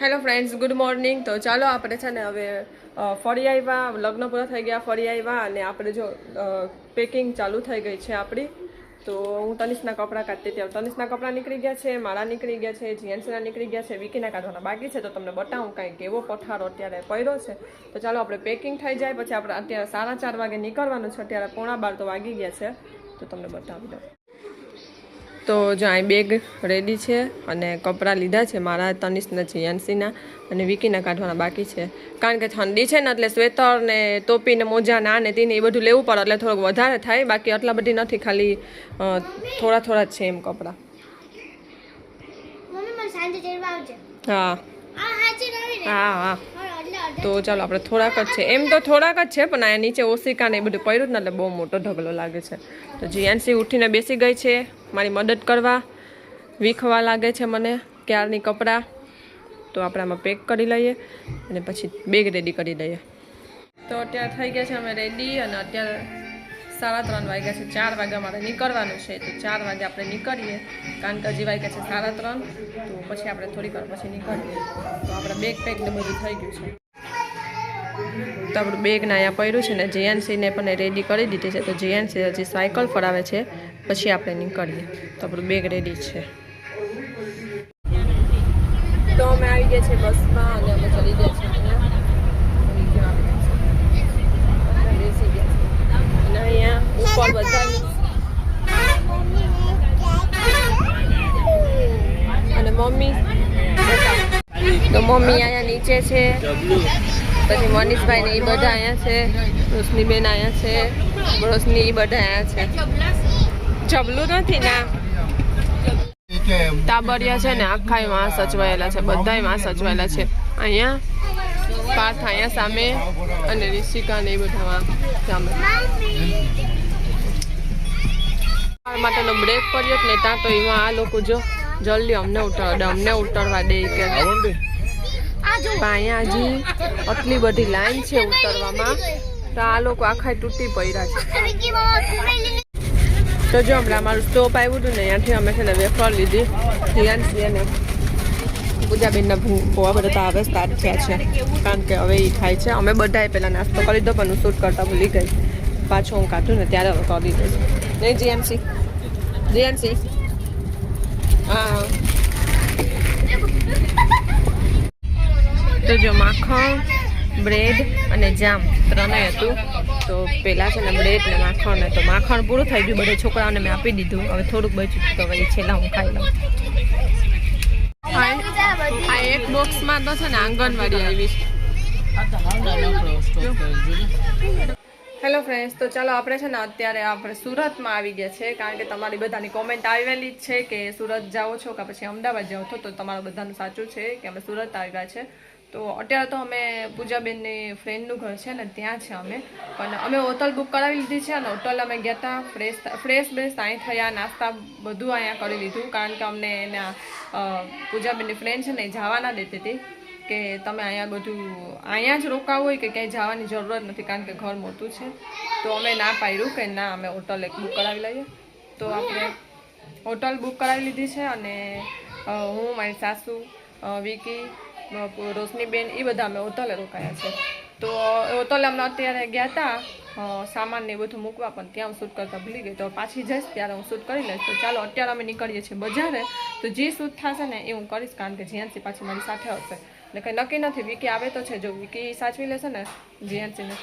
Hello friends, good morning. તો ચાલો આપણે છે ને હવે ફરી આવ્યા, લગ્ન પૂરા થઈ ગયા, ફરી આવ્યા અને આપણે જો પેકિંગ ચાલુ થઈ ગઈ છે આપણી. તો હું તનિષના કપડાં કાઢતી હતી. તનિષના કપડાં નીકળી ગયા છે, મારા નીકળી ગયા છે, જીએનસીના નીકળી ગયા છે, વિકીના કાઢવાના બાકી છે. તો તમને બતાવું કાંઈક એવો પઠારો અત્યારે પડ્યો છે. તો ચાલો આપણે પેકિંગ થઈ જાય પછી આપણે અત્યારે 4:30 વાગે નીકળવાનું છે. અત્યારે 11:15 તો વાગી ગયા છે. તો તમને બતાવી દઉં. તો જો અહીં બેગ રેડી છે અને કપડાં લીધા છે મારા, તનિષના, જીયાનસીના અને વિકીના કાઢવાના બાકી છે. કારણ કે ઠંડી છે ને એટલે સ્વેટર ને ટોપી ને મોજા ના ને તેને એ બધું લેવું પડે એટલે થોડુંક વધારે થાય. બાકી આટલા બધી નથી, ખાલી થોડા થોડા જ છે એમ કપડાં. હા હા હા. તો ચાલો આપણે થોડાક જ છે, એમ તો થોડાક જ છે પણ અહીંયા નીચે ઓશિકા ને એ બધું પડ્યું જ ને એટલે બહુ મોટો ઢગલો લાગે છે. તો જીયાનસી ઉઠીને બેસી ગઈ છે મારી મદદ કરવા, વીખવા લાગે છે મને ક્યારની કપડાં. તો આપણે આમાં પેક કરી લઈએ અને પછી બેગ રેડી કરી દઈએ. તો અત્યારે થઈ ગયા છે અમે રેડી અને અત્યારે 3:30 વાગ્યા છે. 4 વાગ્યા મારે નીકળવાનું છે. તો 4 વાગે આપણે નીકળીએ કારણ કે હજી વાગ્યા છે 3:30. તો પછી આપણે થોડીક વાર પછી નીકળીએ. તો આપણે બેગ પેક ને બધું થઈ ગયું છે. તો આપણું બેગને અહીંયા પડ્યું છે ને જીયાનસીને પણ રેડી કરી દીધી છે. તો જીયાનસી હજી સાયકલ ફરાવે છે, પછી આપણે નીકળીએ. તો આપણું બેગ રેડી છે. તો અમે આવી ગયા છે બસમાં અને અમે ચડી ગયા છીએ અહીંયા બેસી ગયા છે. અને અહીંયા ઉપર બધા અને મમ્મી, તો મમ્મી અહીંયા નીચે છે, પછી મનીષભાઈ ને એ બધા અહીંયા છે, રોશનીબેન અહીંયા છે, રોશની એ બધા અહીંયા છે. જબલું નથી ના, તાબરિયા છે ને આખા માં સચવાયેલા છે, બધાય માં સચવાયેલા છે. અહીંયા પાર્થ અહીંયા સામે અને રિષિકા ને એ બધા સામે. માટેનો બ્રેક પડ્યો ને ત્યાં તો એમાં આ લોકો જો જલ્દી અમને ઉતરવા દે કે અહીંયા હજી આટલી બધી લાઈન છે ઉતરવામાં. તો આ લોકો આખા તૂટી પડ્યા છે. તો જો હમણાં અમારું સ્ટોપ આવ્યું હતું ને ત્યાંથી અમે છે ને વેફર લીધી. જીયાનસી અને પૂજાબેનના બહુ બધા આવે સ્ટાર્ટ થયા છે કારણ કે હવે એ ખાય છે. અમે બધાએ પહેલાં નાસ્તો કરી દો પણ હું શૂટ કરતા ભૂલી ગઈ. પાછું હું કાઢું ને ત્યારે હવે કરી દઈશ. નહીં જીયાનસી, જીયાનસી હા. તો જો માખણ, બ્રેડ અને જામ ત્રણેય હતું. તો પહેલાં છે ને બ્રેડ ને માખણ ને, તો માખણ પૂરું થઈ ગયું, બધા છોકરાઓને મેં આપી દીધું. હવે થોડુંક બચ્યું તો હવે છેલ્લા હું ખાઈ લઉં. આ એક બોક્સમાં તો છે ને આંગણવાડી આવી છે. હેલો ફ્રેન્ડ્સ, તો ચાલો આપણે છે ને અત્યારે આપણે સુરતમાં આવી ગયા છે કારણ કે તમારી બધાની કોમેન્ટ આવેલી જ છે કે સુરત જાઓ છો કે પછી અમદાવાદ જાઓ છો. તો તમારું બધાનું સાચું છે કે અમે સુરત આવ્યા છે. તો અત્યારે તો અમે પૂજાબેનની ફ્રેન્ડનું ઘર છે ને ત્યાં છે અમે, પણ અમે હોટલ બુક કરાવી લીધી છે અને હોટલ અમે ગયા હતા. ફ્રેશ અહીં થયા, નાસ્તા બધું અહીંયા કરી લીધું કારણ કે અમને એના પૂજાબેનની ફ્રેન્ડ છે ને એ જવા ના દેતી હતી કે તમે અહીંયા બધું અહીંયા જ રોકાવું હોય કે ક્યાંય જવાની જરૂરત નથી કારણ કે ઘર મોટું છે. તો અમે ના પાડ્યું કે ના અમે હોટલ એક બુક કરાવી લઈએ. તો આપણે હોટલ બુક કરાવી લીધી છે અને હું, મારી સાસુ, વિકી, રોશનીબેન એ બધા અમે હોટલે રોકાયા છે. તો હોટલે અમને અત્યારે ગયા હતા સામાન ને એ બધું મૂકવા, પણ ત્યાં હું શૂટ કરતા ભૂલી ગઈ. તો પાછી જઈશ ત્યારે હું શૂટ કરી લઈશ. તો ચાલો અત્યારે અમે નીકળીએ છીએ બજારે. તો જે શૂટ થશે ને એ હું કરીશ કારણ કે જીયાનસી પાછી મારી સાથે આવશે એટલે કંઈ નક્કી નથી. વિકી આવે તો છે, જો વિકી સાચવી લેશે ને જીયાનસીને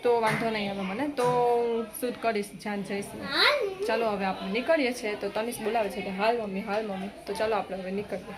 તો વાંધો નહીં આવે મને, તો હું શૂટ કરીશ જ્યાં જઈશ. ચાલો હવે આપણે નીકળીએ છીએ. તો તનિષ બોલાવે છે કે હાલ મમ્મી, હાલ મમ્મી. તો ચાલો આપણે હવે નીકળીએ.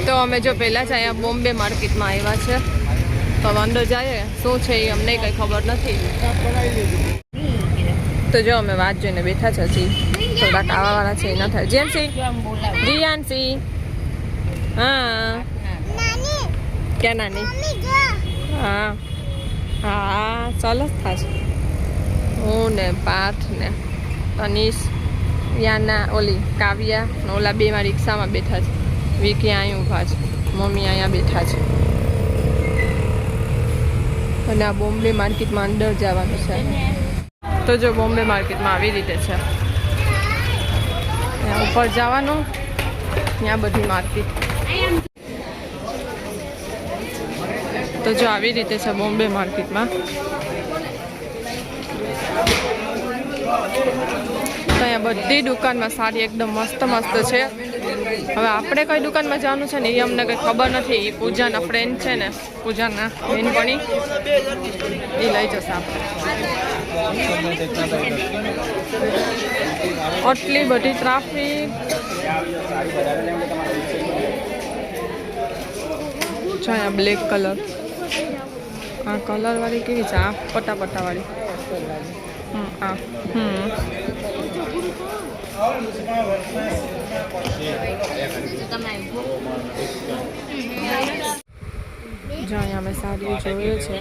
તો અમે જો પહેલાં જ અહીંયા બોમ્બે માર્કેટમાં આવ્યા છે. તો અંદર જઈએ શું છે એ અમને કંઈ ખબર નથી. તો જો અમે વાત જોઈને બેઠા છે. હજી થોડાક આવાવાળા છે એ ન થાય. જીયાનસી, જીયાનસી હા ક્યાં નાની? હા હા ચાલો થશે. હું ને પાર્થ ને તનિષ, યાના, ઓલી કાવ્યા ને ઓલા બેમાં રિક્ષામાં બેઠા છે. વિકી અહીં ઊભા છે, મમ્મી અહીંયા બેઠા છે. અને આ બોમ્બે માર્કેટમાં અંદર જવાનું છે. તો જો બોમ્બે માર્કેટમાં આવી રીતે છે. ત્યાં ઉપર જવાનું, ત્યાં બધી માર્કેટ. તો જો આવી રીતે છે બોમ્બે માર્કેટમાં. તો અહીંયા બધી દુકાનમાં સાડી એકદમ મસ્ત મસ્ત છે. હવે આપણે કઈ દુકાનમાં જવાનું છે ને એ અમને કંઈ ખબર નથી. એ પૂજાના ફ્રેન્ડ છે ને, પૂજાના બેનપણી, એ લઈ જશે આપણે. આટલી બધી ટ્રાફિક. જો અહીંયા બ્લેક કલર, આ કલર વાળી કેવી છે? આ પટ્ટા પટ્ટા વાળી. આ જો અહીંયા અમે સાડીઓ જોઈએ છે.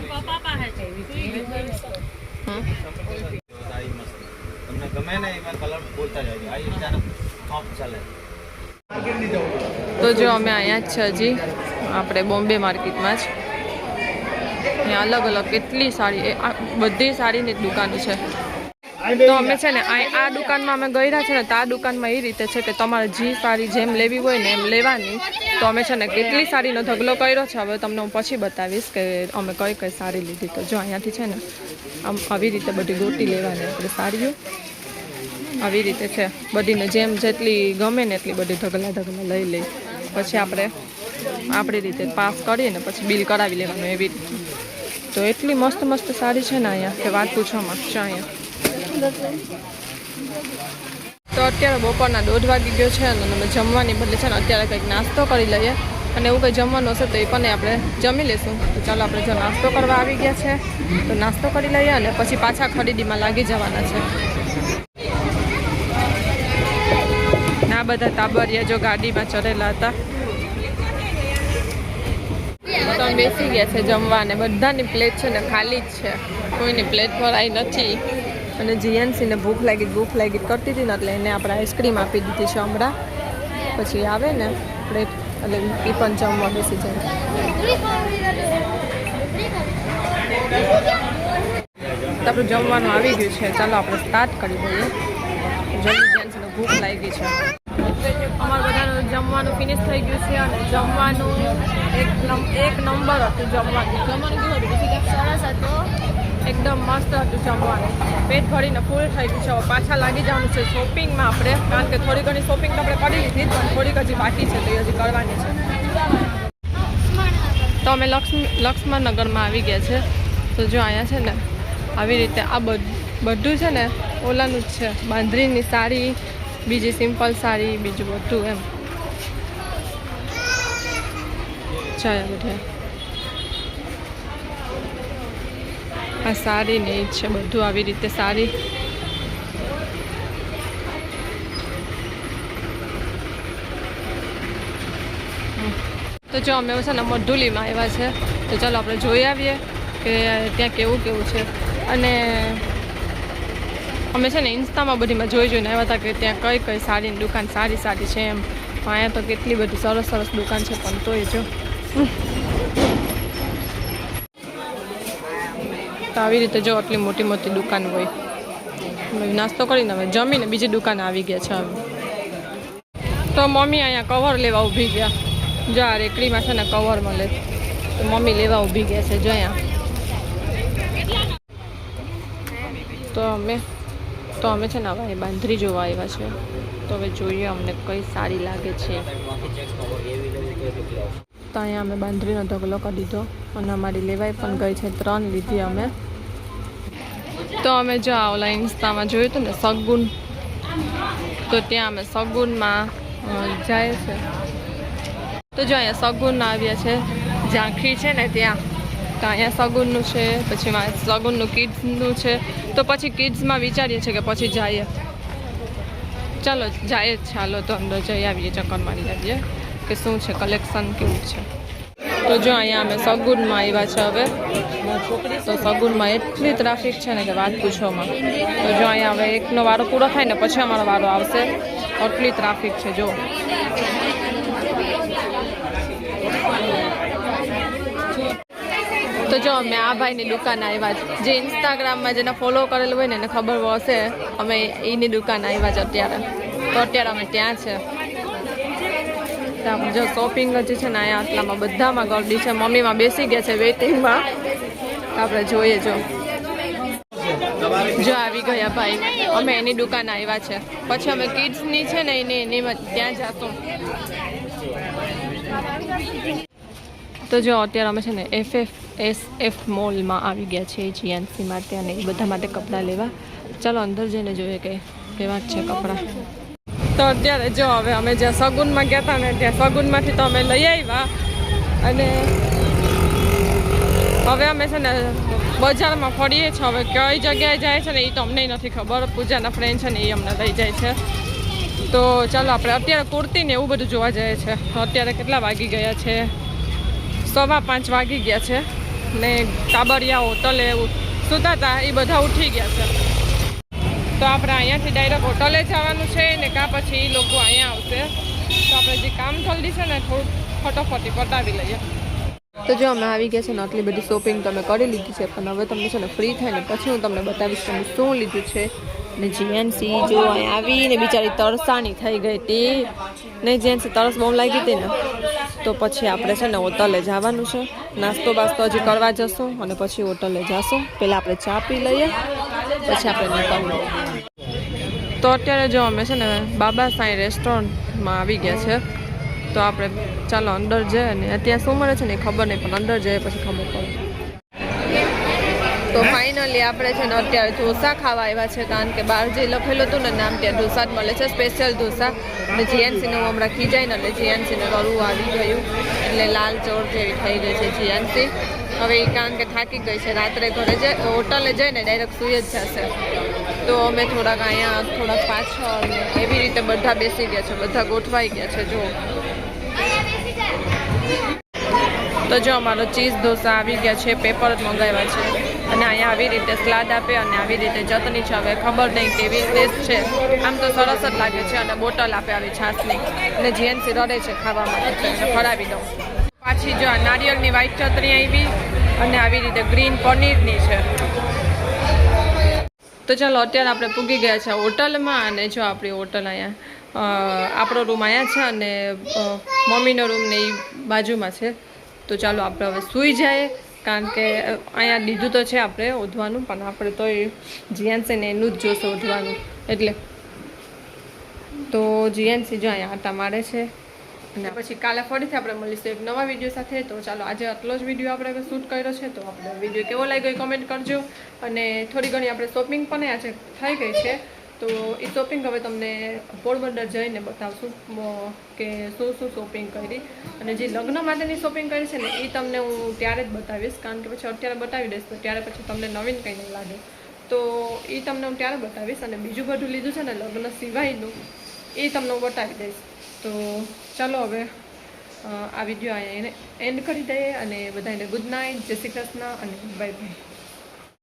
તો જો અમે અહીંયા જ છે હજી આપણે બોમ્બે માર્કેટમાં જ. અહીંયા અલગ અલગ કેટલી સાડી, બધી સાડીની દુકાનો છે. તો અમે છે ને આ દુકાનમાં અમે ગયા છે ને, તો આ દુકાનમાં એ રીતે છે કે તમારે જે સાડી જેમ લેવી હોય ને એમ લેવાની. તો અમે છે ને કેટલી સાડીનો ઢગલો કર્યો છે. હવે તમને હું પછી બતાવીશ કે અમે કઈ કઈ સાડી લીધી. તો જો અહીંયાથી છે ને આમ આવી રીતે બધી ગોટી લેવાની આપણે સાડીઓ. આવી રીતે છે બધીને જેમ જેટલી ગમે ને એટલી બધી ઢગલા લઈ લઈ. પછી આપણે આપણી રીતે પાસ કરીએ ને પછી બિલ કરાવી લેવાનું એવી રીતે. તો એટલી મસ્ત મસ્ત સાડી છે ને અહીંયા કે વાત પૂછવામાં છે અહીંયા. તો અત્યારે બપોરના 1:30 વાગી ગયો છે અને અમે જમવાની બદલે છે ને અત્યારે કંઈક નાસ્તો કરી લઈએ. અને એવું કંઈ જમવાનું હશે તો એ પણ આપણે જમી લઈશું. તો ચાલો આપણે જો નાસ્તો કરવા આવી ગયા છે તો નાસ્તો કરી લઈએ અને પછી પાછા ખરીદીમાં લાગી જવાના છે. આ બધા તાબરિયા જો ગાડીમાં ચડેલા હતા. તો અમે બેસી ગયા છે જમવા અને બધાની પ્લેટ છે ને ખાલી જ છે, કોઈની પ્લેટ ભરાઈ નથી. અને જીએનસીને ભૂખ લાગી કરતી હતી ને એટલે એને આપણે આઈસ્ક્રીમ આપી દીધી છે હમણાં. પછી આવે ને પ્લેટ એટલે એ પણ જમવા બેસી જાય. તો આપણું જમવાનું આવી ગયું છે. ચાલો આપણે સ્ટાર્ટ કરી દઈએ. જલ્દી જીએનસીને ભૂખ લાગી છે. અમારું બધાનું જમવાનું ફિનિશ થઈ ગયું છે અને જમવાનું એક નંબર હતું. જમવાનું કેવું હતું? સરસ હતું, એકદમ મસ્ત હતું જમવાનું. પેટ ભરીને ફૂલ થઈ ગયું છે. હવે પાછા લાગી જવાનું છે શોપિંગમાં આપણે, કારણ કે થોડી ઘણી શોપિંગ તો આપણે કરી લીધી પણ થોડીક હજી બાકી છે, તો એ હજી કરવાની છે. તો અમે લક્ષ્મણનગરમાં આવી ગયા છે. તો જો અહીંયા છે ને આવી રીતે આ બધું છે ને ઓલાનું જ છે, બાંધણીની સાડી, બીજી સિમ્પલ સાડી, બીજું બધું એમ ચાલે બધે. આ સાડી ને જ છે બધું આવી રીતે સાડી. તો જો અમે છે ને મઢુલીમાં આવ્યા છે. તો ચાલો આપણે જોઈ આવીએ કે ત્યાં કેવું છે. અને અમે છે ને ઇન્સ્ટામાં બધીમાં જોઈને આવ્યા હતા કે ત્યાં કઈ સાડીની દુકાન સારી છે એમ. અહીંયા તો કેટલી બધી સરસ દુકાન છે પણ તોય જો. તો આવી રીતે જો આટલી મોટી દુકાન હોય. નાસ્તો કરીને હવે જમીને બીજી દુકાને આવી ગયા છે હવે. તો મમ્મી અહીંયા કવર લેવા ઊભી ગયા. જો આ રેકડીમાં છે ને કવર મળે તો મમ્મી લેવા ઊભી ગયા છે. જો અહીંયા તો અમે છે ને હવે બાંધરી જોવા આવ્યા છે. તો હવે જોઈએ અમને કઈ સારી લાગે છે. તો અહીંયા અમે બાંધરીનો ઢગલો કરી દીધો અને અમારી લેવાઈ પણ ગઈ છે. 3 લીધી અમે. તો અમે જો ઓલા ઇન્સ્ટામાં જોયું હતું ને સગુન, તો ત્યાં અમે સગુનમાં જાય છે. તો જો અહીંયા સગુન આવ્યા છે, ઝાંખી છે ને ત્યાં. તો અહીંયા સગુનનું છે, પછી સગુનનું કિડ્સનું છે. તો પછી કિડ્સમાં વિચારીએ છીએ કે પછી જઈએ. ચાલો જાય જ, ચાલો તો અંદર જઈ આવીએ, ચક્કર મારી આવીએ કે શું છે કલેક્શન કેવું છે. તો જો અહીંયા અમે સગુનમાં આવ્યા છે હવે. તો સગુનમાં એટલી ટ્રાફિક છે ને કે વાત પૂછવામાં. તો જો અહીંયા હવે એકનો વારો પૂરો થાય ને પછી અમારો વારો આવશે. આટલી ટ્રાફિક છે જો. તો જો અમે આ ભાઈની દુકાન આવ્યા છે. જે ઇન્સ્ટાગ્રામમાં જેને ફોલો કરેલું હોય ને એને ખબર હશે અમે એની દુકાન આવ્યા છે અત્યારે. તો અત્યારે અમે ત્યાં છે. તો આપણે જો શોપિંગ જ છે ને અહીંયા આટલામાં બધામાં ગરદી છે. મમ્મીમાં બેસી ગયા છે વેઇટિંગમાં. આપણે જોઈએ જો આવી ગયા ભાઈ. અમે એની દુકાન આવ્યા છે. પછી અમે કિડ્સની છે ને એની ત્યાં જશું. તો જો અત્યારે અમે છે ને FF મોલમાં આવી ગયા છે જીએનસી માટે અને એ બધા માટે કપડાં લેવા. ચાલો અંદર જઈને જોઈએ કે કેવા છે કપડાં. તો અત્યારે જો હવે અમે જ્યાં સગુનમાં ગયા હતા ને ત્યાં સગુનમાંથી તો અમે લઈ આવ્યા અને હવે અમે છે ને બજારમાં ફરીએ છીએ. હવે કઈ જગ્યાએ જાય છે ને એ તો અમને નથી ખબર. પૂજાના ફ્રેન્ડ છે ને એ અમને લઈ જાય છે. તો ચાલો આપણે અત્યારે કુર્તી ને એવું બધું જોવા જઈએ છે. અત્યારે કેટલા વાગી ગયા છે? 5:15 વાગી ગયા છે ને કાબરિયા હોટલે એવું સૂતા હતા એ બધા ઉઠી ગયા છે. તો આપણે અહીંયાથી ડાયરેક્ટ હોટલે જવાનું છે ને કાં પછી એ લોકો અહીંયા આવશે. તો આપણે જે કામ જલ્દી છે ને થોડુંક ફટોફટી પતાવી લઈએ. તો જો અમે આવી ગયા છે ને આટલી બધી શોપિંગ તો અમે કરી લીધી છે. પણ હવે તમને છે ને ફ્રી થાય ને પછી હું તમને બતાવીશ તમે શું લીધું છે. ને જીએનસી જો અહીંયા આવીને બિચારી તરસાની થઈ ગઈ હતી ને જીએનસી તરસ બહુ લાગી હતી ને તો પછી આપણે છે ને હોટલે જવાનું છે. નાસ્તો બાસ્તો હજી કરવા જશું અને પછી હોટલે જશું. પહેલાં આપણે ચા પી લઈએ પછી આપણે નીકળીએ. તો અત્યારે જો અમે છે ને બાબા સાંઈ રેસ્ટોરન્ટમાં આવી ગયા છે. તો આપણે ચાલો અંદર જઈએ અને અત્યારે શું મળે છે ને એ ખબર નહીં પણ અંદર જઈએ પછી ખબર પડે. તો ફાઇનલી આપણે છે ને અત્યારે ઢોસા ખાવા આવ્યા છે કારણ કે બહાર જે લખેલું હતું ને નામ ત્યાં ઢોસા જ મળે છે સ્પેશિયલ ઢોસા. અને જીએનસીને હું હમણાં ખીજાય ને એટલે જીએનસીને રડવું આવી ગયું એટલે લાલ ચોર જેવી થઈ ગઈ છે જીએનસી. હવે એ કારણ કે થાકી ગઈ છે રાત્રે ઘરે હોટલે જઈને ડાયરેક્ટ સૂઈ જ જશે. તો અમે થોડાક અહીંયા થોડાક પાછળ એવી રીતે બધા બેસી ગયા છે. બધા ગોઠવાઈ ગયા છે. જો તો જો અમારો ચીઝ ઢોસા આવી ગયા છે. પેપર જ મંગાવ્યા છે અને અહીંયા આવી રીતે સલાડ આપે અને આવી રીતે ચટણી છે. હવે ખબર નહીં કેવી ટેસ્ટ છે. આમ તો સરસ જ લાગે છે અને બોટલ આપે આવી છાશની અને જીએનસી રડે છે ખાવા માટે એને ફરાવી દઉં. પાછી જો નારિયેળની વ્હાઈટ ચટણી આવી અને આવી રીતે ગ્રીન પનીરની છે. તો ચાલો અત્યારે આપણે પૂગી ગયા છે હોટલમાં અને જો આપણી હોટલ અહીંયા આપણો રૂમ અહીંયા છે અને મમ્મીનો રૂમ ને એ બાજુમાં છે. તો ચાલો આપણે હવે સૂઈ જાય કારણ કે અહીંયા દીધું તો છે આપણે ઓઢવાનું પણ આપણે તો એ જીએનસી ને એનું જ જોશે ઓઢવાનું એટલે. તો જીએનસી જો અહીંયા આટા મારે છે અને પછી કાલે ફરીથી આપણે મળીશું એક નવા વિડીયો સાથે. તો ચાલો આજે આટલો જ વિડીયો આપણે હવે શૂટ કર્યો છે. તો આપણે વિડીયો કેવો લાગ્યો એ કમેન્ટ કરજો અને થોડી ઘણી આપણે શોપિંગ પણ આજે થઈ ગઈ છે. તો એ શોપિંગ હવે તમને પોરબંદર જઈને બતાવશું કે શું શું શોપિંગ કરી અને જે લગ્ન માટેની શોપિંગ કરી છે ને એ તમને હું ત્યારે જ બતાવીશ કારણ કે પછી અત્યારે બતાવી દઈશ તો ત્યારે પછી તમને નવીન કંઈ નહીં લાગે. તો એ તમને હું ત્યારે બતાવીશ અને બીજું બધું લીધું છે ને લગ્ન સિવાયનું એ તમને હું બતાવી દઈશ. તો ચાલો હવે આ વિડીયો અહીંયા એન્ડ કરી દઈએ અને બધાને ગુડ નાઇટ, જય શ્રી કૃષ્ણ અને બાય બાય.